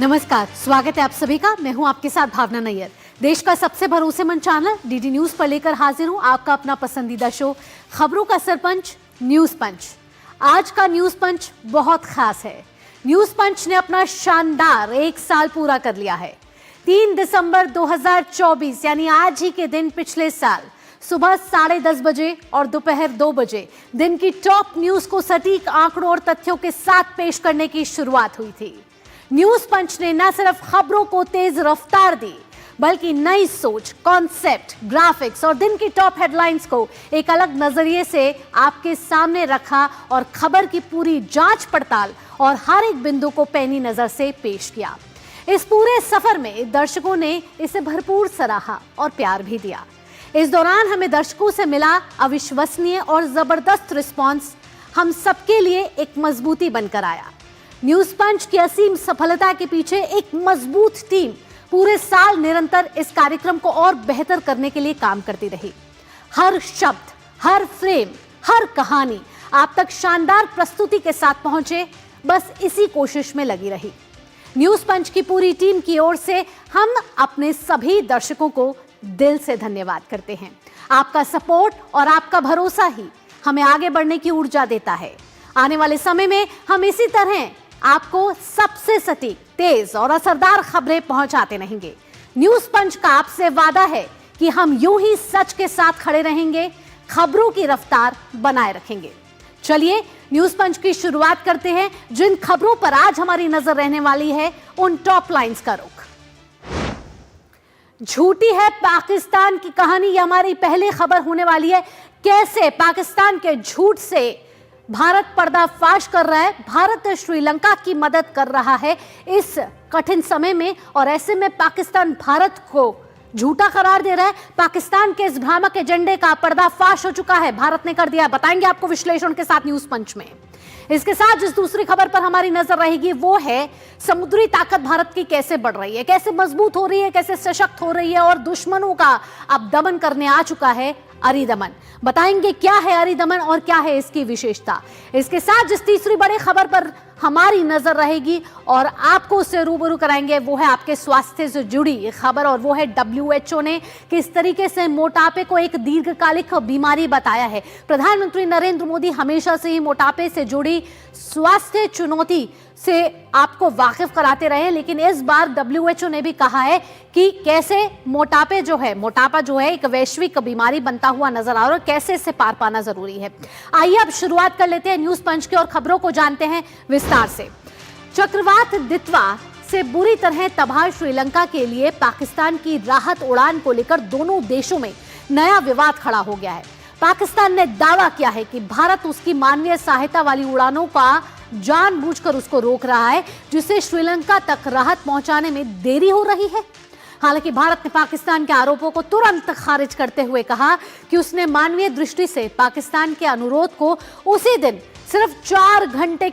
नमस्कार, स्वागत है आप सभी का। मैं हूं आपके साथ भावना नैयर। देश का सबसे भरोसेमंद चैनल डीडी न्यूज पर लेकर हाजिर हूं आपका अपना पसंदीदा शो खबरों का सरपंच न्यूज पंच। आज का न्यूज पंच बहुत खास है। न्यूज पंच ने अपना शानदार 1 साल पूरा कर लिया है। 3 दिसंबर 2024 यानी आज ही के दिन पिछले साल सुबह 10:30 बजे और दोपहर 2 बजे दिन की टॉप न्यूज को सटीक आंकड़ों और तथ्यों के साथ पेश करने की शुरुआत हुई थी। न्यूज पंच ने न सिर्फ खबरों को तेज रफ्तार दी, बल्कि नई सोच, कॉन्सेप्ट, ग्राफिक्स और दिन की टॉप हेडलाइंस को एक अलग नजरिए से आपके सामने रखा और खबर की पूरी जांच पड़ताल और हर एक बिंदु को पैनी नजर से पेश किया। इस पूरे सफर में दर्शकों ने इसे भरपूर सराहा और प्यार भी दिया। इस दौरान हमें दर्शकों से मिला अविश्वसनीय और जबरदस्त रिस्पॉन्स हम सबके लिए एक मजबूती बनकर आया। न्यूज पंच की असीम सफलता के पीछे एक मजबूत टीम पूरे साल निरंतर इस कार्यक्रम को और बेहतर करने के लिए काम करती रही। हर शब्द, हर फ्रेम, हर कहानी आप तक शानदार प्रस्तुति के साथ पहुंचे, बस इसी कोशिश में लगी रही। न्यूज पंच की पूरी टीम की ओर से हम अपने सभी दर्शकों को दिल से धन्यवाद करते हैं। आपका सपोर्ट और आपका भरोसा ही हमें आगे बढ़ने की ऊर्जा देता है। आने वाले समय में हम इसी तरह आपको सबसे सटीक, तेज और असरदार खबरें पहुंचाते रहेंगे। न्यूज पंच का आपसे वादा है कि हम यूं ही सच के साथ खड़े रहेंगे, खबरों की रफ्तार बनाए रखेंगे। चलिए न्यूज पंच की शुरुआत करते हैं। जिन खबरों पर आज हमारी नजर रहने वाली है उन टॉप लाइंस का रुख। झूठी है पाकिस्तान की कहानी, ये हमारी पहली खबर होने वाली है। कैसे पाकिस्तान के झूठ से भारत पर्दाफाश कर रहा है। भारत श्रीलंका की मदद कर रहा है इस कठिन समय में, और ऐसे में पाकिस्तान भारत को झूठा करार दे रहा है। पाकिस्तान के इस भ्रामक एजेंडे का पर्दाफाश हो चुका है, भारत ने कर दिया। बताएंगे आपको विश्लेषण के साथ न्यूज पंच में। इसके साथ जिस दूसरी खबर पर हमारी नजर रहेगी वो है समुद्री ताकत भारत की कैसे बढ़ रही है, कैसे मजबूत हो रही है, कैसे सशक्त हो रही है और दुश्मनों का अब दमन करने आ चुका है अरिदमन। बताएंगे क्या है अरिदमन और क्या है इसकी विशेषता। इसके साथ जिस तीसरी बड़ी खबर पर हमारी नजर रहेगी और आपको उससे रूबरू कराएंगे वो है आपके स्वास्थ्य से जुड़ी खबर, और वो है WHO ने किस तरीके से मोटापे को एक दीर्घकालिक बीमारी बताया है। प्रधानमंत्री नरेंद्र मोदी हमेशा से ही मोटापे से जुड़ी स्वास्थ्य चुनौती से आपको वाकिफ कराते रहे, लेकिन इस बार WHO ने भी कहा है कि कैसे मोटापा जो है एक वैश्विक बीमारी बनता हुआ नजर आ रहा है, कैसे इसे पार पाना जरूरी है। आइए अब शुरुआत कर लेते हैं न्यूज पंच की और खबरों को जानते हैं विस्तार से। चक्रवात दितवा से बुरी तरह तबाह श्रीलंका के लिए पाकिस्तान की राहत उड़ान को लेकर दोनों देशों में नया विवाद खड़ा हो गया है। पाकिस्तान ने दावा किया है कि भारत उसकी मानवीय सहायता वाली उड़ानों का जानबूझकर उसको रोक रहा है, जिससे श्रीलंका तक राहत पहुंचाने में देरी हो रही है। हालांकि भारत ने पाकिस्तान के आरोपों को तुरंत खारिज करते हुए कहा कि उसने मानवीय दृष्टि से पाकिस्तान के अनुरोध को उसी दिन सिर्फ 4 घंटे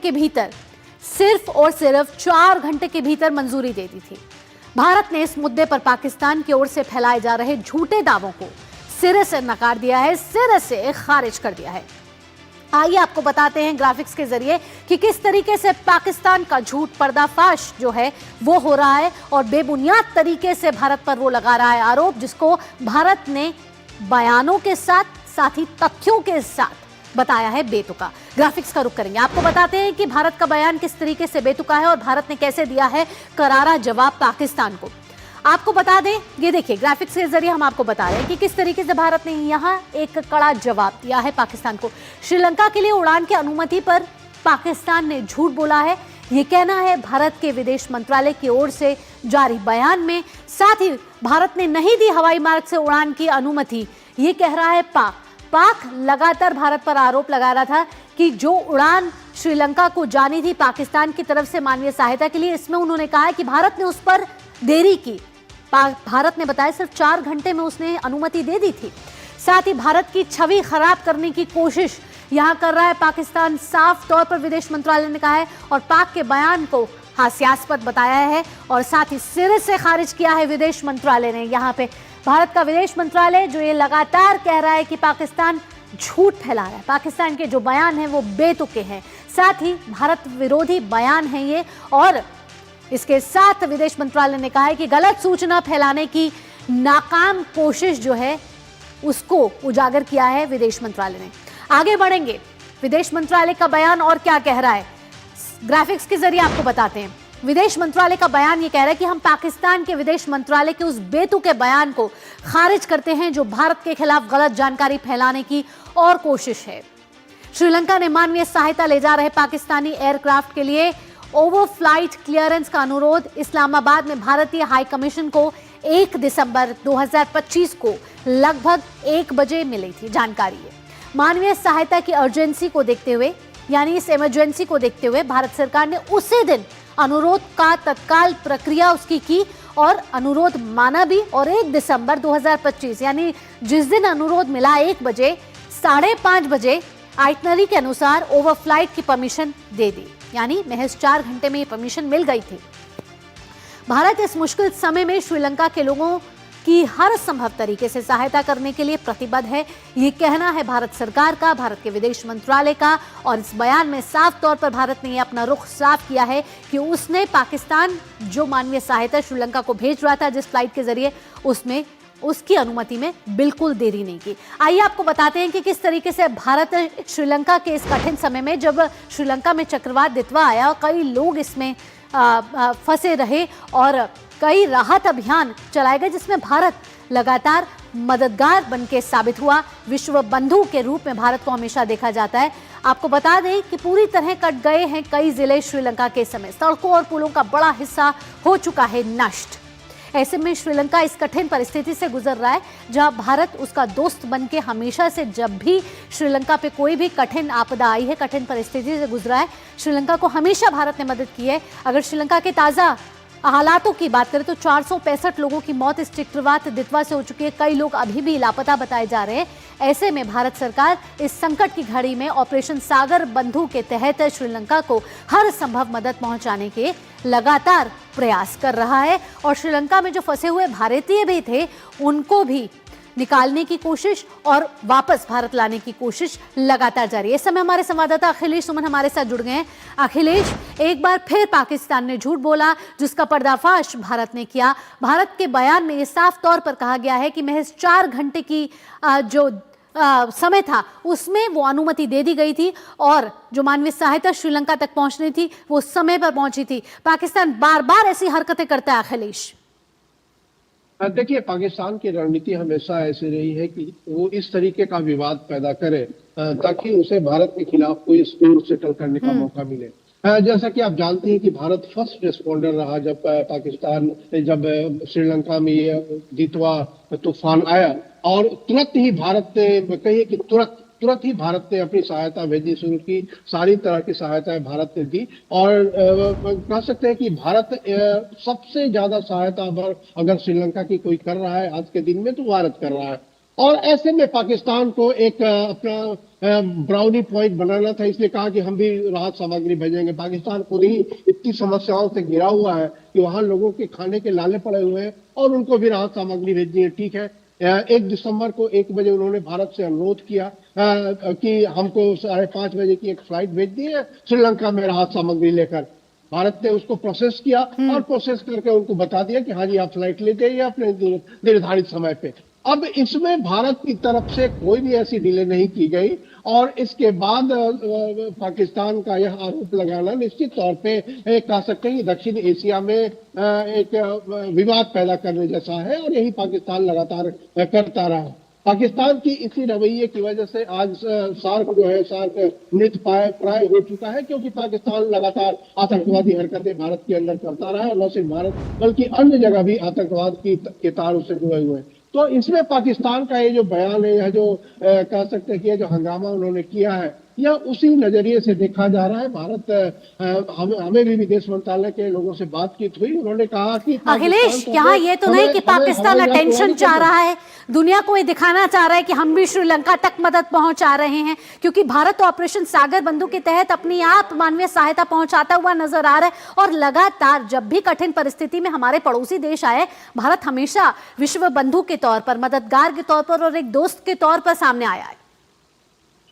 के भीतर मंजूरी दे दी थी। भारत ने इस मुद्दे पर पाकिस्तान की ओर से फैलाए जा रहे झूठे दावों को सिरे से नकार दिया है, सिरे से खारिज कर दिया है। आइए आपको बताते हैं ग्राफिक्स के जरिए कि किस तरीके से पाकिस्तान का झूठ पर्दाफाश जो है वो हो रहा है और बेबुनियाद तरीके से भारत पर वो लगा रहा है आरोप, जिसको भारत ने बयानों के साथ ही तथ्यों के साथ बताया है बेतुका। ग्राफिक्स का रुख करेंगे। आपको बताते हैं कि भारत का बयान किस तरीके से बेतुका है और भारत ने कैसे दिया है करारा जवाब पाकिस्तान को। आपको बता दें, ये देखिए ग्राफिक्स के जरिए हम आपको बता रहे हैं कि किस तरीके से भारत ने यहाँ एक कड़ा जवाब दिया है पाकिस्तान को। श्रीलंका के लिए उड़ान की अनुमति पर पाकिस्तान ने झूठ बोला है, ये कहना है भारत के विदेश मंत्रालय की ओर से जारी बयान में। साथ ही भारत ने नहीं दी हवाई मार्ग से उड़ान की अनुमति, ये कह रहा है पाक लगातार भारत पर आरोप लगा रहा था कि जो उड़ान श्रीलंका को जानी थी पाकिस्तान की तरफ से मानवीय सहायता के लिए, इसमें उन्होंने कहा है कि भारत ने उस पर देरी की। भारत ने बताया सिर्फ 4 घंटे में उसने अनुमति दे दी थी। साथ ही भारत की छवि खराब करने की कोशिश यहां कर रहा है पाकिस्तान, साफ तौर पर विदेश मंत्रालय ने कहा है, और पाक के बयान को हास्यास्पद बताया है और साथ ही सिरे से खारिज किया है विदेश मंत्रालय ने। यहाँ पे भारत का विदेश मंत्रालय जो ये लगातार कह रहा है कि पाकिस्तान झूठ फैला रहा है, पाकिस्तान के जो बयान हैं वो बेतुके हैं, साथ ही भारत विरोधी बयान है ये, और इसके साथ विदेश मंत्रालय ने कहा है कि गलत सूचना फैलाने की नाकाम कोशिश जो है उसको उजागर किया है विदेश मंत्रालय ने। आगे बढ़ेंगे, विदेश मंत्रालय का बयान और क्या कह रहा है, ग्राफिक्स के जरिए आपको बताते हैं। विदेश मंत्रालय का बयान ये कह रहा है कि हम पाकिस्तान के विदेश मंत्रालय के उस बेतुके बयान को खारिज करते हैं जो भारत के खिलाफ गलत जानकारी फैलाने की और कोशिश है। श्रीलंका ने मानवीय सहायता ले जा रहे पाकिस्तानी एयरक्राफ्ट के लिए ओवरफ्लाइट क्लियरेंस का अनुरोध इस्लामाबाद में भारतीय हाई कमीशन को 1 दिसंबर 2025 को लगभग 1 बजे मिली थी। जानकारी है, मानवीय सहायता की अर्जेंसी को देखते हुए, यानी इस इमरजेंसी को देखते हुए भारत सरकार ने उसी दिन अनुरोध का तत्काल प्रक्रिया उसकी की और अनुरोध माना भी, और 1 दिसंबर 2025 यानी जिस दिन अनुरोध मिला 1 बजे 5:30 बजे आइटनरी के अनुसार ओवरफ्लाइट की परमिशन दे दी, यानी महज 4 घंटे में ये परमिशन मिल गई थी। भारत इस मुश्किल समय में श्रीलंका के लोगों की हर संभव तरीके से सहायता करने के लिए प्रतिबद्ध है, ये कहना है भारत सरकार का, भारत के विदेश मंत्रालय का। और इस बयान में साफ तौर पर भारत ने अपना रुख साफ किया है कि उसने पाकिस्तान जो मानवीय सहायता श्रीलंका को भेज रहा था जिस फ्लाइट के जरिए, उसमें उसकी अनुमति में बिल्कुल देरी नहीं की। आइए आपको बताते हैं कि किस तरीके से भारत श्रीलंका के इस कठिन समय में, जब श्रीलंका में चक्रवात दितवा आया, कई लोग इसमें फंसे रहे और कई राहत अभियान चलाए गए जिसमें भारत लगातार मददगार बनके साबित हुआ। विश्व बंधु के रूप में भारत को हमेशा देखा जाता है। आपको बता दें कि पूरी तरह कट गए हैं कई जिले श्रीलंका के समय, सड़कों और पुलों का बड़ा हिस्सा हो चुका है नष्ट। ऐसे में श्रीलंका इस कठिन परिस्थिति से गुजर रहा है जहां भारत उसका दोस्त बनके हमेशा से, जब भी श्रीलंका पे कोई भी कठिन आपदा आई है, कठिन परिस्थिति से गुजरा है, श्रीलंका को हमेशा भारत ने मदद की है। अगर श्रीलंका के ताज़ा हालातों की बात करें तो 465 लोगों की मौत इस चक्रवात दितवा से हो चुकी है। कई लोग अभी भी लापता बताए जा रहे हैं। ऐसे में भारत सरकार इस संकट की घड़ी में ऑपरेशन सागर बंधु के तहत श्रीलंका को हर संभव मदद पहुंचाने के लगातार प्रयास कर रहा है और श्रीलंका में जो फंसे हुए भारतीय भी थे उनको भी निकालने की कोशिश और वापस भारत लाने की कोशिश लगातार जारी है। इस समय हमारे संवाददाता अखिलेश सुमन हमारे साथ जुड़ गए हैं। अखिलेश, एक बार फिर पाकिस्तान ने झूठ बोला जिसका पर्दाफाश भारत ने किया। भारत के बयान में ये साफ तौर पर कहा गया है कि महज 4 घंटे की जो समय था उसमें वो अनुमति दे दी गई थी और जो मानवीय सहायता श्रीलंका तक पहुंचनी थी वो समय पर पहुंची थी। पाकिस्तान बार बार ऐसी हरकतें करता है अखिलेश। देखिए, पाकिस्तान की रणनीति हमेशा ऐसी रही है कि वो इस तरीके का विवाद पैदा करे ताकि उसे भारत के खिलाफ कोई स्कोर सेटल करने का मौका मिले। जैसा कि आप जानते हैं कि भारत फर्स्ट रिस्पॉन्डर रहा जब पाकिस्तान जब श्रीलंका में ये दितवा तूफान आया और तुरंत ही भारत ने कहिए कि तुरंत ही भारत ने अपनी सहायता भेजनी शुरू की। सारी तरह की सहायताएं भारत ने दी और कह सकते हैं कि भारत सबसे ज्यादा सहायता अगर श्रीलंका की कोई कर रहा है आज के दिन में तो भारत कर रहा है। और ऐसे में पाकिस्तान को एक अपना ब्राउनी पॉइंट बनाना था, इसलिए कहा कि हम भी राहत सामग्री भेजेंगे। पाकिस्तान खुद ही इतनी समस्याओं से घिरा हुआ है कि वहां लोगों के खाने के लाले पड़े हुए हैं और उनको भी राहत सामग्री भेजनी है। ठीक है, 1 दिसंबर को 1 बजे उन्होंने भारत से अनुरोध किया कि हमको 5:30 बजे की एक फ्लाइट भेज दी है श्रीलंका में राहत सामग्री लेकर। भारत ने उसको प्रोसेस किया और प्रोसेस करके उनको बता दिया कि हाँ जी आप फ्लाइट ले जाइए अपने निर्धारित समय पे। अब इसमें भारत की तरफ से कोई भी ऐसी डिले नहीं की गई और इसके बाद पाकिस्तान का यह आरोप लगाना निश्चित तौर पे कह सकते हैं कि दक्षिण एशिया में एक विवाद पैदा करने जैसा है और यही पाकिस्तान लगातार करता रहा। पाकिस्तान की इसी रवैये की वजह से आज सार्क जो है, सार्क मृतप्राय हो चुका है क्योंकि पाकिस्तान लगातार आतंकवादी हरकतें भारत के अंदर करता रहा है और न सिर्फ भारत बल्कि अन्य जगह भी आतंकवाद के तार उससे जुड़े हुए हैं। तो इसमें पाकिस्तान का ये जो बयान है, यह जो कह सकते हैं कि ये जो हंगामा उन्होंने किया है, यह उसी नजरिए से देखा जा रहा है। भारत हमें भी विदेश मंत्रालय के लोगों से बातचीत हुई, उन्होंने कहा कि अखिलेश, यहाँ ये तो नहीं कि पाकिस्तान अटेंशन चाह रहा है, दुनिया को ये दिखाना चाह रहा है कि हम भी श्रीलंका तक मदद पहुंचा रहे हैं, क्योंकि भारत ऑपरेशन सागर बंधु के तहत अपनी आप मानवीय सहायता पहुंचाता हुआ नजर आ रहा है और लगातार जब भी कठिन परिस्थिति में हमारे पड़ोसी देश आए, भारत हमेशा विश्व बंधु के तौर पर, मददगार के तौर पर और एक दोस्त के तौर पर सामने आया है।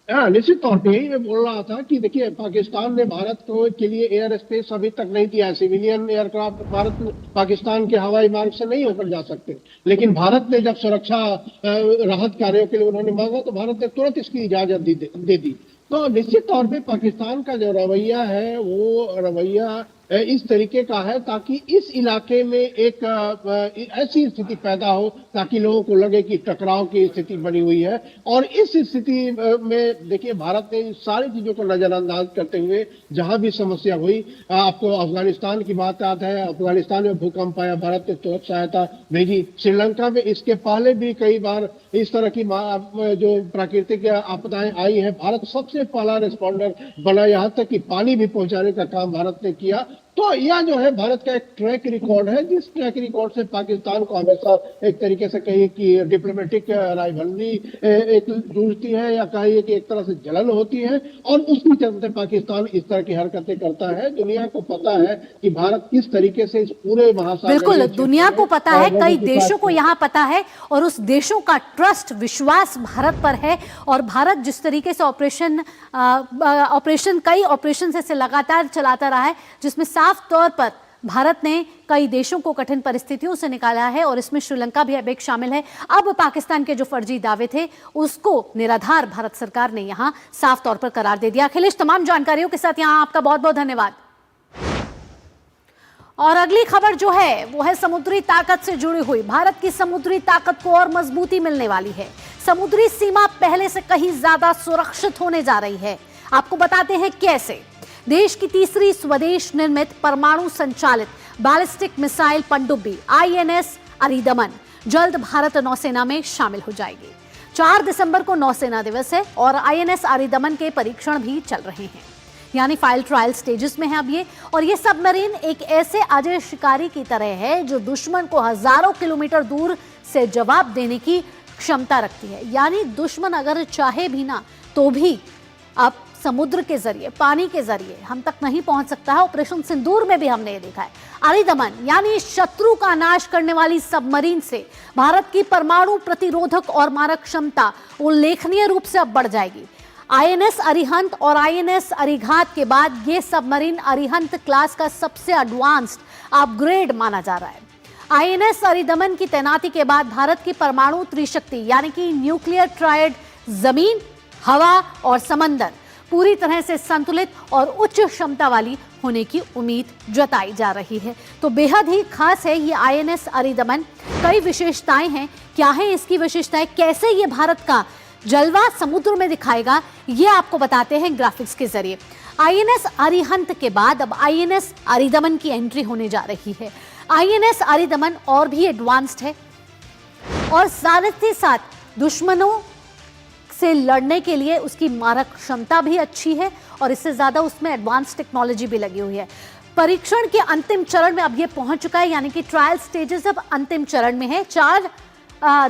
हाँ, निश्चित तौर पे यही मैं बोल रहा था कि देखिए पाकिस्तान ने भारत को के लिए एयर स्पेस अभी तक नहीं दिया है। सिविलियन एयरक्राफ्ट भारत पाकिस्तान के हवाई मार्ग से नहीं होकर जा सकते, लेकिन भारत ने जब सुरक्षा राहत कार्यों के लिए उन्होंने मांगा तो भारत ने तुरंत इसकी इजाजत दे दी। तो निश्चित तौर पे पाकिस्तान का जो रवैया है वो रवैया इस तरीके का है ताकि इस इलाके में एक ऐसी स्थिति पैदा हो ताकि लोगों को लगे कि टकराव की स्थिति बनी हुई है। और इस स्थिति में देखिए भारत ने इन सारी चीजों को नजरअंदाज करते हुए जहां भी समस्या हुई, आपको अफगानिस्तान की बात याद है, अफगानिस्तान में भूकंप आया, भारत ने तुरंत सहायता भेजी। श्रीलंका में इसके पहले भी कई बार इस तरह की जो प्राकृतिक आपदाएं आई हैं, भारत सबसे पहला रिस्पॉन्डर बना, यहाँ तक कि पानी भी पहुंचाने का काम भारत ने किया। तो यह जो है भारत का एक ट्रैक रिकॉर्ड है, जिस ट्रैक रिकॉर्ड से पाकिस्तान को हमेशा एक तरीके से कहिए कि डिप्लोमेटिक राइवलरी एक जूझती है या कहिए कि एक तरह से जलन होती है, और उसके चलते पाकिस्तान इस तरह की हरकतें करता है। दुनिया को पता है कि भारत किस तरीके से इस पूरे महासागर, बिल्कुल दुनिया को पता है, कई देशों को यहाँ पता है, और उस देशों का ट्रस्ट विश्वास भारत पर है। और भारत जिस तरीके से कई ऑपरेशन से लगातार चलाता रहा है, जिसमें साफ तौर पर भारत ने कई देशों को कठिन परिस्थितियों से निकाला है, और इसमें श्रीलंका भी अब एक शामिल है। अब पाकिस्तान के जो फर्जी दावे थे उसको निराधार भारत सरकार ने यहां साफ तौर पर करार दे दिया। अखिलेश, तमाम जानकारियों के साथ यहां आपका बहुत बहुत धन्यवाद। और अगली खबर जो है वो है समुद्री ताकत से जुड़ी हुई। भारत की समुद्री ताकत को और मजबूती मिलने वाली है। समुद्री सीमा पहले से कहीं ज्यादा सुरक्षित होने जा रही है। आपको बताते हैं कैसे। देश की तीसरी स्वदेश निर्मित परमाणु संचालित बैलिस्टिक मिसाइल पनडुब्बी INS अरिदमन जल्द भारत नौसेना में शामिल हो जाएगी। 4 दिसंबर को नौसेना दिवस है और INS अरिदमन के परीक्षण भी चल रहे हैं, यानी फाइल ट्रायल स्टेजेस में है अब ये। और ये सबमरीन एक ऐसे अजय शिकारी की तरह है जो दुश्मन को हजारों किलोमीटर दूर से जवाब देने की क्षमता रखती है। यानी दुश्मन अगर चाहे भी ना तो भी अब समुद्र के जरिए, पानी के जरिए हम तक नहीं पहुंच सकता है। ऑपरेशन सिंदूर में भी हमने ये देखा है। अरिदमन यानी शत्रु का नाश करने वाली सबमरीन से भारत की परमाणु प्रतिरोधक और मारक क्षमता उल्लेखनीय रूप से अब बढ़ जाएगी। INS अरिहंत और INS अरिघात के बाद ये सबमरीन अरिहंत क्लास का सबसे एडवांस्ड अपग्रेड माना जा रहा है। INS अरिदमन की तैनाती के बाद भारत की परमाणु त्रिशक्ति यानी कि न्यूक्लियर ट्रायड जमीन, हवा और समंदर पूरी तरह से संतुलित और उच्च क्षमता वाली होने की उम्मीद जताई जा रही है। तो बेहद ही खास है ये INS अरिदमन। कई विशेषताएं हैं। क्या है इसकी विशेषताएं, कैसे ये भारत का जलवा समुद्र में दिखाएगा, ये आपको बताते हैं ग्राफिक्स के जरिए। INS अरिहंत के बाद अब INS अरिदमन की एंट्री होने जा रही है। INS अरिदमन और भी एडवांस्ड है और साथ ही साथ दुश्मनों से लड़ने के लिए उसकी मारक क्षमता भी अच्छी है और इससे ज्यादा उसमें एडवांस टेक्नोलॉजी भी लगी हुई है। परीक्षण के अंतिम चरण में अब ये पहुंच चुका है, यानी कि ट्रायल स्टेजेस अब अंतिम चरण में है। 4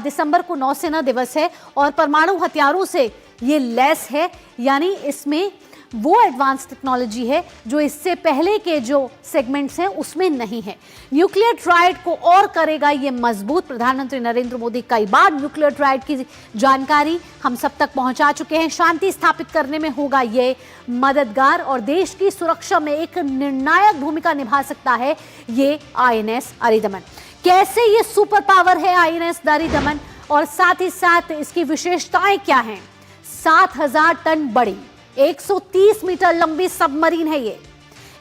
दिसंबर को नौसेना दिवस है और परमाणु हथियारों से ये लैस है, यानी इसमें वो एडवांस टेक्नोलॉजी है जो इससे पहले के जो सेगमेंट्स हैं उसमें नहीं है। न्यूक्लियर ट्रायड को और करेगा ये मजबूत। प्रधानमंत्री नरेंद्र मोदी कई बार न्यूक्लियर ट्रायड की जानकारी हम सब तक पहुंचा चुके हैं। शांति स्थापित करने में होगा ये मददगार और देश की सुरक्षा में एक निर्णायक भूमिका निभा सकता है ये INS अरिदमन। कैसे ये सुपर पावर है INS अरिदमन और साथ ही साथ इसकी विशेषताएं क्या हैं। 7000 टन बड़ी 130 मीटर लंबी सबमरीन है ये।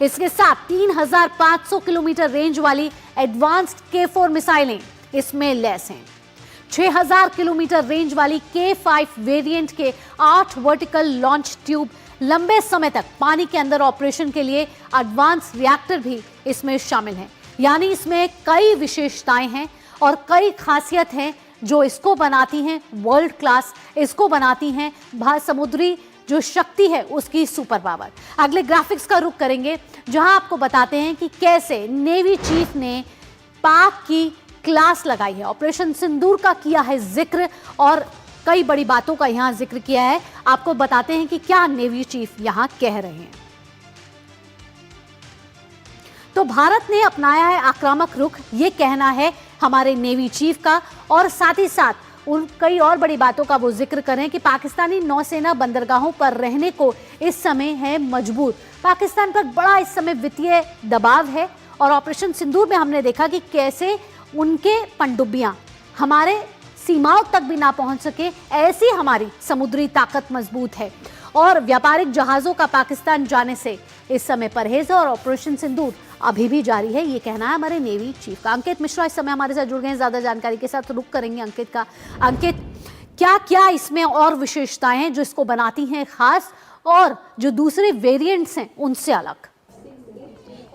इसके साथ 3500 किलोमीटर रेंज वाली एडवांस्ड K4 मिसाइलें इसमें लैस हैं। 6000 किलोमीटर रेंज वाली K5 वेरिएंट के 8 वर्टिकल लॉन्च ट्यूब, लंबे समय तक पानी के अंदर ऑपरेशन के लिए एडवांस रिएक्टर भी इसमें शामिल हैं। यानी इसमें कई विशेषताएं हैं और कई खासियत हैं जो इसको बनाती हैं वर्ल्ड क्लास, इसको बनाती हैं समुद्री जो शक्ति है उसकी सुपर पावर। अगले ग्राफिक्स का रुख करेंगे जहां आपको बताते हैं कि कैसे नेवी चीफ ने पाक की क्लास लगाई है। ऑपरेशन सिंदूर का किया है जिक्र और कई बड़ी बातों का यहां जिक्र किया है। आपको बताते हैं कि क्या नेवी चीफ यहां कह रहे हैं। तो भारत ने अपनाया है आक्रामक रुख, ये कहना है हमारे नेवी चीफ का, और साथ ही साथ उन कई और बड़ी बातों का वो जिक्र करें कि पाकिस्तानी नौसेना बंदरगाहों पर रहने को इस समय है मजबूर। पाकिस्तान पर बड़ा इस समय वित्तीय दबाव है और ऑपरेशन सिंदूर में हमने देखा कि कैसे उनके पनडुब्बियां हमारे सीमाओं तक भी ना पहुंच सके, ऐसी हमारी समुद्री ताकत मजबूत है। और व्यापारिक जहाजों का पाकिस्तान जाने से इस समय परहेज है और ऑपरेशन सिंदूर अभी भी जारी है, ये कहना है हमारे नेवी चीफ का। अंकित मिश्रा इस समय हमारे साथ जुड़ गए हैं ज्यादा जानकारी के साथ, रुक करेंगे अंकित का। अंकित, क्या क्या इसमें और विशेषताएं हैं जो इसको बनाती हैं खास और जो दूसरे वेरिएंट्स हैं उनसे अलग?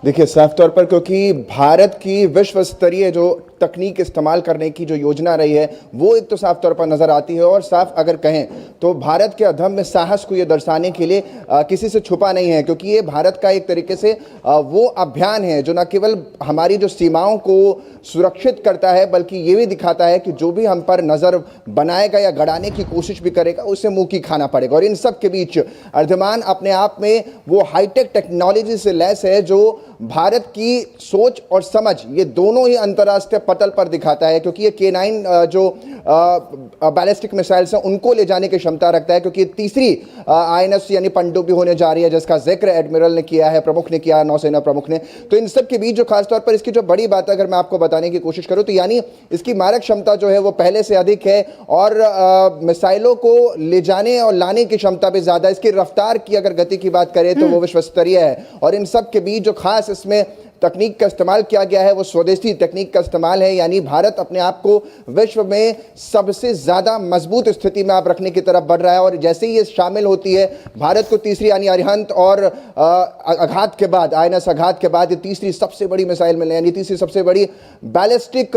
देखिए, साफ तौर पर क्योंकि भारत की विश्व स्तरीय जो तकनीक इस्तेमाल करने की जो योजना रही है वो एक तो साफ तौर पर नजर आती है, और साफ अगर कहें तो भारत के अदम्य साहस को ये दर्शाने के लिए किसी से छुपा नहीं है, क्योंकि ये भारत का एक तरीके से वो अभियान है जो न केवल हमारी जो सीमाओं को सुरक्षित करता है बल्कि ये भी दिखाता है कि जो भी हम पर नजर बनाएगा या गड़ाने की कोशिश भी करेगा उसे मुंह की खाना पड़ेगा। और इन सब के बीच अर्धमान अपने आप में वो हाईटेक टेक्नोलॉजी से लैस है जो भारत की सोच और समझ ये दोनों ही अंतर्राष्ट्रीय पटल पर दिखाता है, क्योंकि ये K9 जो बैलिस्टिक मिसाइल्स हैं उनको ले जाने की क्षमता रखता है, क्योंकि तीसरी INS यानी पनडुब्बी होने जा रही है जिसका जिक्र एडमिरल ने किया है, प्रमुख ने किया, नौसेना प्रमुख ने। तो इन सब के बीच जो खासतौर पर इसकी जो बड़ी बात है अगर मैं आपको बताने की कोशिश करूं तो यानी इसकी मारक क्षमता जो है वो पहले से अधिक है और मिसाइलों को ले जाने और लाने की क्षमता भी ज्यादा। इसकी रफ्तार की अगर गति की बात करें तो वो विश्व स्तरीय है। और इन सब के बीच जो खास इसमें तकनीक का इस्तेमाल किया गया है वो स्वदेशी तकनीक का इस्तेमाल है, यानी भारत अपने आप को विश्व में सबसे ज्यादा मजबूत स्थिति में आप रखने की तरफ बढ़ रहा है। और जैसे ही ये शामिल होती है भारत को तीसरी यानी अरिहंत और आघात के बाद INS आघात के बाद ये तीसरी सबसे बड़ी मिसाइल मिलने यानी तीसरी सबसे बड़ी बैलिस्टिक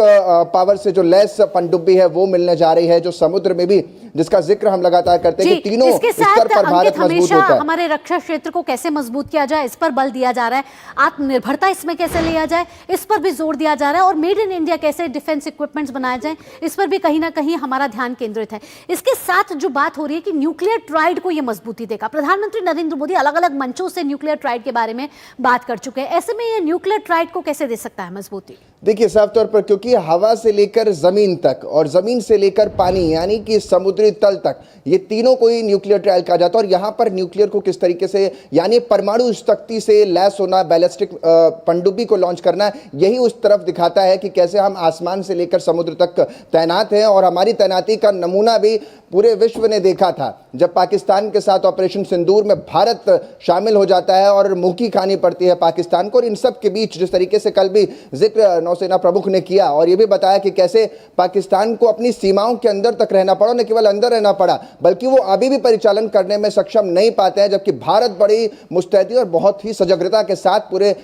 पावर से जो लैस पनडुब्बी है वो मिलने जा रही है, जो समुद्र में भी जिसका जिक्र हम लगातार करते हैं कि तीनों स्तर पर भारत मजबूत होता है। हमारे रक्षा क्षेत्र को कैसे मजबूत किया जाए इस पर बल दिया जा रहा है, आत्मनिर्भरता इसमें कैसे लिया जाए इस पर भी जोर दिया जा रहा है, और मेड इन इंडिया कैसे डिफेंस इक्विपमेंट्स बनाए जाए इस पर भी कहीं ना कहीं हमारा ध्यान केंद्रित है। इसके साथ जो बात हो रही है कि न्यूक्लियर ट्राइड को यह मजबूती देगा, प्रधानमंत्री नरेंद्र मोदी अलग अलग मंचों से न्यूक्लियर ट्राइड के बारे में बात कर चुके हैं, ऐसे में ये न्यूक्लियर ट्राइड को कैसे दे सकता है मजबूती? देखिए, साफ तौर पर क्योंकि हवा से लेकर जमीन तक और जमीन से लेकर पानी यानी कि समुद्री तल तक ये तीनों को ही न्यूक्लियर ट्रायल कहा जाता है। और यहां पर न्यूक्लियर को किस तरीके से यानी परमाणु शक्ति से लैस होना, बैलिस्टिक पनडुब्बी को लॉन्च करना, यही उस तरफ दिखाता है कि कैसे हम आसमान से लेकर समुद्र तक तैनात हैं। और हमारी तैनाती का नमूना भी पूरे विश्व ने देखा था जब पाकिस्तान के साथ ऑपरेशन सिंदूर में भारत शामिल हो जाता है और मुंह की खानी पड़ती है पाकिस्तान को। और इन सब के बीच जिस तरीके से कल भी जिक्र नौसेना प्रमुख ने किया और ये भी बताया कि कैसे पाकिस्तान को अपनी सीमाओं के अंदर तक रहना पड़ा, न केवल अंदर रहना पड़ा बल्कि वो अभी भी परिचालन करने में सक्षम नहीं पाते हैं, जबकि भारत बड़ी मुस्तैदी और बहुत ही सजगता के साथ पूरे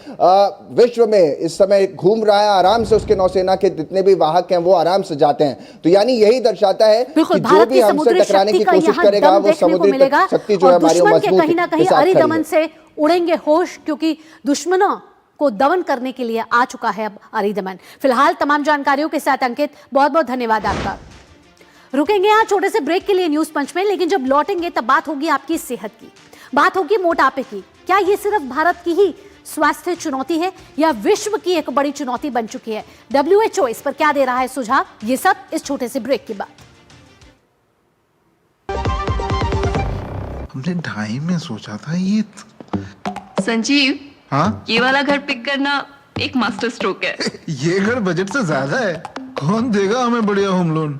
विश्व में इस समय घूम रहा है। आराम से उसके नौसेना के जितने भी वाहक हैं वो आराम से जाते हैं। तो यानी यही दर्शाता है कि जो भी हमसे टकराने की कोशिश करेगा वो समुद्री शक्ति जो है हमारी मजबूत कहीं ना कहीं अरिदमन से उड़ेंगे होश, क्योंकि दुश्मनों को दमन करने के लिए आ चुका है अब अरिदमन। फिलहाल तमाम जानकारियों के साथ अंकित बहुत बहुत धन्यवाद आपका। रुकेंगे यहाँ छोटे से ब्रेक के लिए न्यूज पंच में, लेकिन जब लौटेंगे तब बात होगी आपकी सेहत की, बात होगी मोटापे की। क्या ये सिर्फ भारत की ही स्वास्थ्य चुनौती है या विश्व की एक बड़ी चुनौती बन चुकी है? WHO इस पर क्या दे रहा है सुझाव, ये सब इस छोटे से ब्रेक के बाद। हमने 2.5 में सोचा था ये। संजीव, हाँ, ये वाला घर पिक करना एक मास्टर स्ट्रोक है। ये घर बजट से ज्यादा है। कौन देगा हमें बढ़िया होम लोन?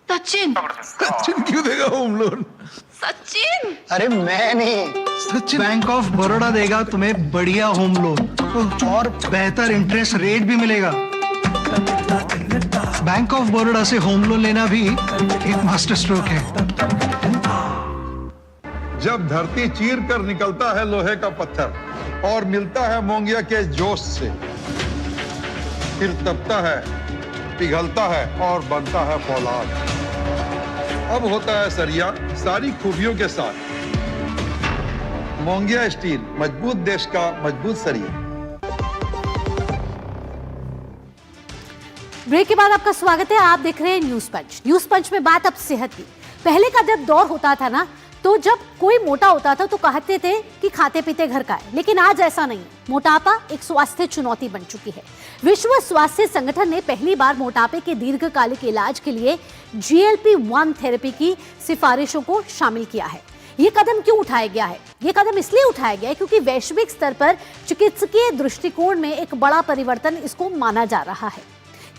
सचिन। सचिन क्यों देगा होम लोन? सचिन, अरे मैं नहीं, सचिन बैंक ऑफ बड़ौदा देगा तुम्हें बढ़िया होम लोन और बेहतर इंटरेस्ट रेट भी मिलेगा। बैंक ऑफ बड़ौदा से होम लोन लेना भी एक मास्टर स्ट्रोक है। जब धरती चीर कर निकलता है लोहे का पत्थर और मिलता है मोंगिया के जोश से, फिर तपता है, पिघलता है और बनता है फौलाद। अब होता है सरिया सारी खूबियों के साथ। मोंगिया स्टील, मजबूत देश का मजबूत सरिया। ब्रेक के बाद आपका स्वागत है। आप देख रहे हैं न्यूज पंच। न्यूज पंच में बात अब सेहत की। पहले का जब दौर होता था ना, तो जब कोई मोटा होता था तो कहते थे कि खाते पीते घर का है, लेकिन आज ऐसा नहीं है। मोटापा एक स्वास्थ्य चुनौती बन चुकी है। विश्व स्वास्थ्य संगठन ने पहली बार मोटापे के दीर्घकालिक इलाज के लिए GLP-1 थेरेपी की सिफारिशों को शामिल किया है। ये कदम क्यों उठाया गया है? ये कदम इसलिए उठाया गया है क्योंकि वैश्विक स्तर पर चिकित्सकीय दृष्टिकोण में एक बड़ा परिवर्तन इसको माना जा रहा है।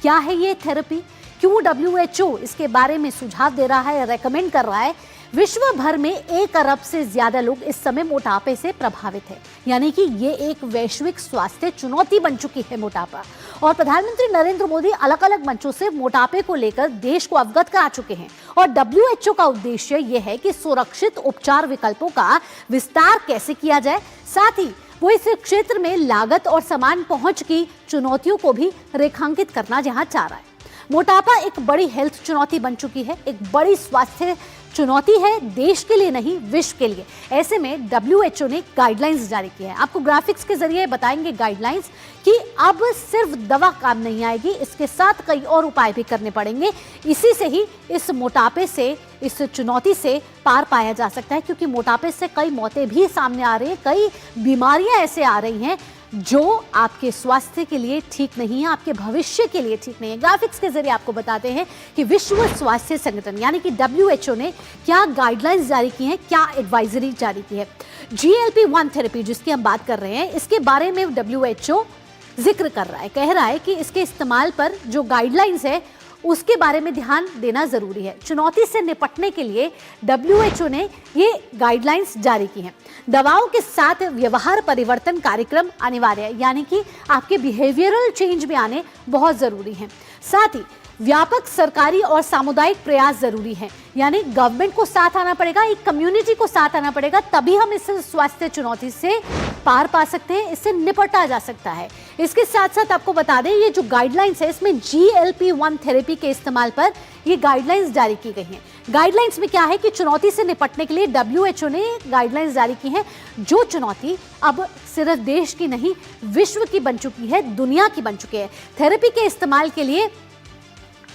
क्या है ये थेरेपी? क्यों WHO इसके बारे में सुझाव दे रहा है, रेकमेंड कर रहा है? विश्व भर में 1 अरब से ज्यादा लोग इस समय मोटापे से प्रभावित हैं, यानी कि ये एक वैश्विक स्वास्थ्य चुनौती बन चुकी है मोटापा। और प्रधानमंत्री नरेंद्र मोदी अलग अलग मंचों से मोटापे को लेकर देश को अवगत करा चुके हैं। और WHO का उद्देश्य यह है कि सुरक्षित उपचार विकल्पों का विस्तार कैसे किया जाए, साथ ही वो इस क्षेत्र में लागत और समान पहुंच की चुनौतियों को भी रेखांकित करना जहां चाह रहा है। मोटापा एक बड़ी हेल्थ चुनौती बन चुकी है, एक बड़ी स्वास्थ्य चुनौती है, देश के लिए नहीं विश्व के लिए। ऐसे में WHO ने गाइडलाइंस जारी की है। आपको ग्राफिक्स के जरिए बताएंगे गाइडलाइंस कि अब सिर्फ दवा काम नहीं आएगी, इसके साथ कई और उपाय भी करने पड़ेंगे। इसी से ही इस मोटापे से, इस चुनौती से पार पाया जा सकता है, क्योंकि मोटापे से कई मौतें भी सामने आ रही हैं, कई बीमारियां ऐसे आ रही हैं जो आपके स्वास्थ्य के लिए ठीक नहीं है, आपके भविष्य के लिए ठीक नहीं है। ग्राफिक्स के जरिए आपको बताते हैं कि विश्व स्वास्थ्य संगठन यानी कि WHO ने क्या गाइडलाइंस जारी की हैं, क्या एडवाइजरी जारी की है। GLP-1 थेरेपी जिसकी हम बात कर रहे हैं, इसके बारे में WHO जिक्र कर रहा है, कह रहा है कि इसके इस्तेमाल पर जो गाइडलाइंस है उसके बारे में ध्यान देना जरूरी है। चुनौती से निपटने के लिए WHO ने ये गाइडलाइंस जारी की हैं। दवाओं के साथ व्यवहार परिवर्तन कार्यक्रम अनिवार्य है, यानी कि आपके बिहेवियरल चेंज में आने बहुत जरूरी है। साथ ही व्यापक सरकारी और सामुदायिक प्रयास जरूरी है, यानी गवर्नमेंट को साथ आना पड़ेगा, एक कम्युनिटी को साथ आना पड़ेगा, तभी हम इस स्वास्थ्य चुनौती से पार पा सकते हैं, इससे निपटा जा सकता है। इसके साथ साथ आपको बता दें, ये जो गाइडलाइंस है इसमें GLP-1 थेरेपी के इस्तेमाल पर ये गाइडलाइंस जारी की गई हैं। गाइडलाइंस में क्या है कि चुनौती से निपटने के लिए WHO ने गाइडलाइंस जारी की हैं, जो चुनौती अब सिर्फ देश की नहीं विश्व की बन चुकी है, दुनिया की बन चुकी है। थेरेपी के इस्तेमाल के लिए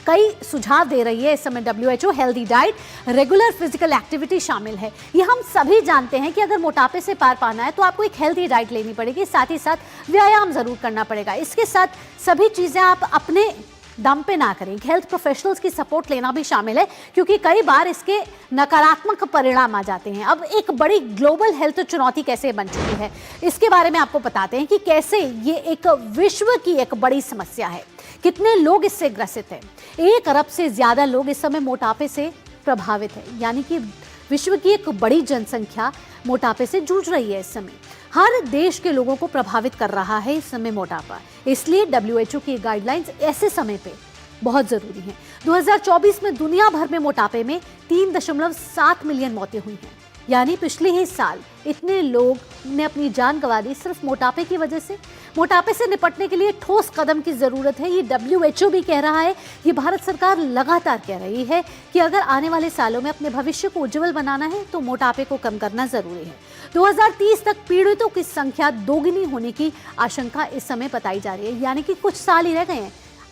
कई सुझाव दे रही है इस समय WHO। Healthy diet, regular physical activity शामिल है। ये हम सभी जानते हैं कि अगर मोटापे से पार पाना है तो आपको एक हेल्दी डाइट लेनी पड़ेगी, साथ ही साथ व्यायाम जरूर करना पड़ेगा। इसके साथ सभी चीजें आप अपने दम पे ना करें, हेल्थ प्रोफेशनल्स की सपोर्ट लेना भी शामिल है, क्योंकि कई बार इसके नकारात्मक परिणाम आ जाते हैं। अब एक बड़ी ग्लोबल हेल्थ चुनौती कैसे बन चुकी है, इसके बारे में आपको बताते हैं कि कैसे ये एक विश्व की एक बड़ी समस्या है। कितने लोग इससे ग्रसित हैं? 1 अरब से ज्यादा लोग इस समय मोटापे से प्रभावित है, यानी कि विश्व की एक बड़ी जनसंख्या मोटापे से जूझ रही है इस समय। हर देश के लोगों को प्रभावित कर रहा है इस समय मोटापा, इसलिए WHO की गाइडलाइंस ऐसे समय पे बहुत जरूरी है। 2024 में दुनिया भर में मोटापे में 3.7 मिलियन मौतें हुई हैं, यानी पिछले ही साल इतने लोग ने अपनी जान गंवा दी सिर्फ मोटापे की वजह से। मोटापे से निपटने के लिए ठोस कदम की जरूरत है, ये WHO भी कह रहा है, ये भारत सरकार लगातार कह रही है कि अगर आने वाले सालों में अपने भविष्य को उज्जवल बनाना है तो मोटापे को कम करना जरूरी है। 2030 तक पीड़ितों की संख्या दोगुनी होने की आशंका इस समय बताई जा रही है, यानी कि कुछ साल ही रह गए हैं।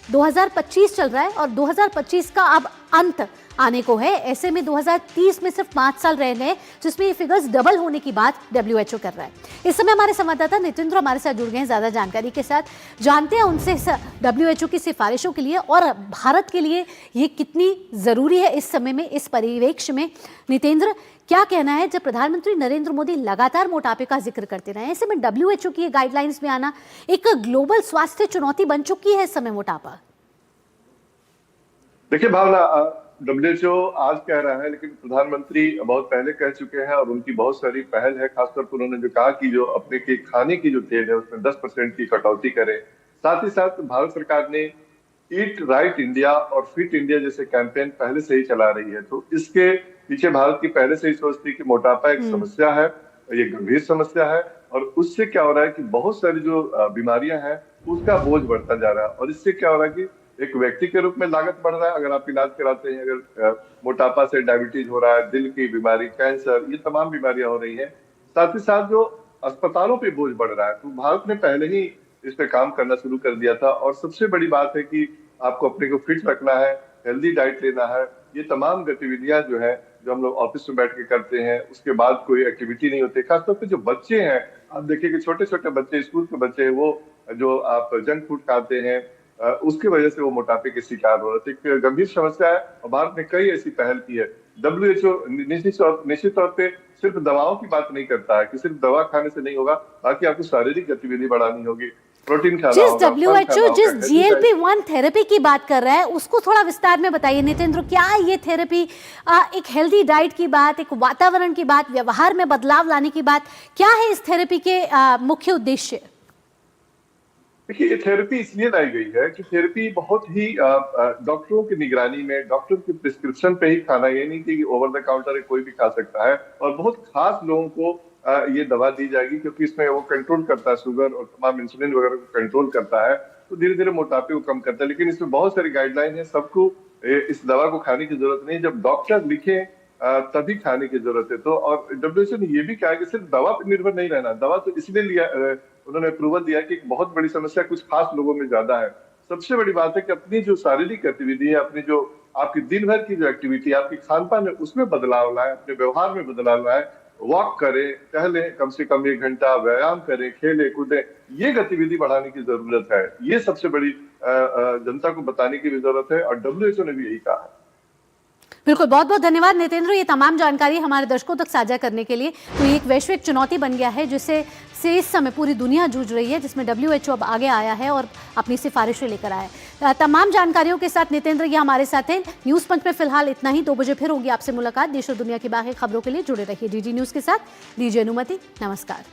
2025 चल रहा है और 2025 का अब अंत आने को है। ऐसे में 2030 में सिर्फ 5 साल रह गए, जिसमें ये फिगर्स डबल होने की बात WHO कर रहा है। इस समय हमारे संवाददाता नितेंद्र हमारे साथ जुड़ गए हैं ज्यादा जानकारी के साथ। जानते हैं उनसे WHO की सिफारिशों के लिए और भारत के लिए ये कितनी जरूरी है इस समय में, इस परिवेश में। नितेंद्र, क्या कहना है, जब प्रधानमंत्री नरेंद्र मोदी लगातार मोटापे का जिक्र करते रहे, ऐसे में WHO की गाइडलाइंस में आना एक ग्लोबल स्वास्थ्य चुनौती बन चुकी है इस समय मोटापा? देखिए भावना, WHO आज कह रहा है, लेकिन प्रधानमंत्री बहुत पहले कह चुके हैं और उनकी बहुत सारी पहल है। खासतौर पर उन्होंने जो कहा कि जो अपने के खाने की जो तेल है उसमें 10% की कटौती करें। साथ ही साथ भारत सरकार ने ईट राइट इंडिया और फिट इंडिया जैसे कैंपेन पहले से ही चला रही है। तो इसके पीछे भारत की पहले से ही सोच थी कि मोटापा एक समस्या है, ये गंभीर समस्या है, और उससे क्या हो रहा है कि बहुत सारी जो बीमारियां हैं उसका बोझ बढ़ता जा रहा है। और इससे क्या हो रहा है कि एक व्यक्ति के रूप में लागत बढ़ रहा है। अगर आप इलाज कराते हैं, अगर मोटापा से डायबिटीज हो रहा है, दिल की बीमारी, कैंसर, ये तमाम बीमारियां हो रही हैं। साथ ही साथ जो अस्पतालों पे बोझ बढ़ रहा है, तो भारत ने पहले ही इस पे काम करना शुरू कर दिया था। और सबसे बड़ी बात है कि आपको अपने को फिट रखना है, हेल्दी डाइट लेना है। ये तमाम गतिविधियां जो है जो हम लोग ऑफिस में बैठ के करते हैं, उसके बाद कोई एक्टिविटी नहीं होती। खासतौर पे जो बच्चे हैं, आप देखिए कि छोटे छोटे बच्चे, स्कूल के बच्चे हैं, वो जो आप जंक फूड खाते हैं, उसकी वजह से वो मोटापे के शिकार हो रहे थे। एक गंभीर समस्या है और भारत ने कई ऐसी पहल की है। WHO निश्चित तौर पे सिर्फ दवाओं की बात नहीं करता है कि सिर्फ दवा खाने से नहीं होगा, बाकी आपको शारीरिक गतिविधि बढ़ानी होगी, प्रोटीन खाना जिस होगा, फल खाना WHO होगा, जिस healthy GLP-1 थेरेपी की बात कर रहा है उसको थोड़ा विस्तार में बताइए नितेंद्र। क्या ये थेरेपी एक हेल्दी डाइट की बात, एक वातावरण की बात, व्यवहार में बदलाव लाने की बात, क्या है इस थेरेपी के मुख्य उद्देश्य? देखिए, ये थेरेपी इसलिए लाई गई है कि थेरेपी बहुत ही डॉक्टरों की निगरानी में, डॉक्टर की प्रिस्क्रिप्शन पे ही खाना, ये नहीं कि ओवर द काउंटर कोई भी खा सकता है। और बहुत खास लोगों को ये दवा दी जाएगी क्योंकि इसमें वो कंट्रोल करता है शुगर और तमाम इंसुलिन वगैरह को कंट्रोल करता है, तो धीरे धीरे मोटापे को कम करता है। लेकिन इसमें बहुत सारी गाइडलाइन है, सबको इस दवा को खाने की जरूरत नहीं, जब डॉक्टर लिखे तभी खाने की जरूरत है। तो और WHO ने ये भी कहा कि सिर्फ दवा पर निर्भर नहीं रहना। दवा तो इसलिए लिया, उन्होंने अप्रूवल दिया कि एक बहुत बड़ी समस्या कुछ खास लोगों में ज्यादा है। सबसे बड़ी बात है कि अपनी जो शारीरिक गतिविधि है, अपनी जो आपकी दिन भर की जो एक्टिविटी है, आपकी खान पान है, उसमें बदलाव लाए, अपने व्यवहार में बदलाव लाए, वॉक करें, टहलें, कम से कम 1 घंटा व्यायाम करें, खेलें कूदें, ये गतिविधि बढ़ाने की जरूरत है। ये सबसे बड़ी जनता को बताने की भी जरूरत है और WHO ने भी यही कहा है। बिल्कुल, बहुत बहुत धन्यवाद नितेंद्र, ये तमाम जानकारी हमारे दर्शकों तक साझा करने के लिए। तो ये एक वैश्विक चुनौती बन गया है जिससे इस समय पूरी दुनिया जूझ रही है, जिसमें WHO अब आगे आया है और अपनी सिफारिशें लेकर आया है। तमाम जानकारियों के साथ नितेंद्र ये हमारे साथ हैं। न्यूज़ पंच में फिलहाल इतना ही। 2 बजे फिर होगी आपसे मुलाकात। देश और दुनिया की बाकी खबरों के लिए जुड़े रहिए DD न्यूज़ के साथ। दीजिए अनुमति, नमस्कार।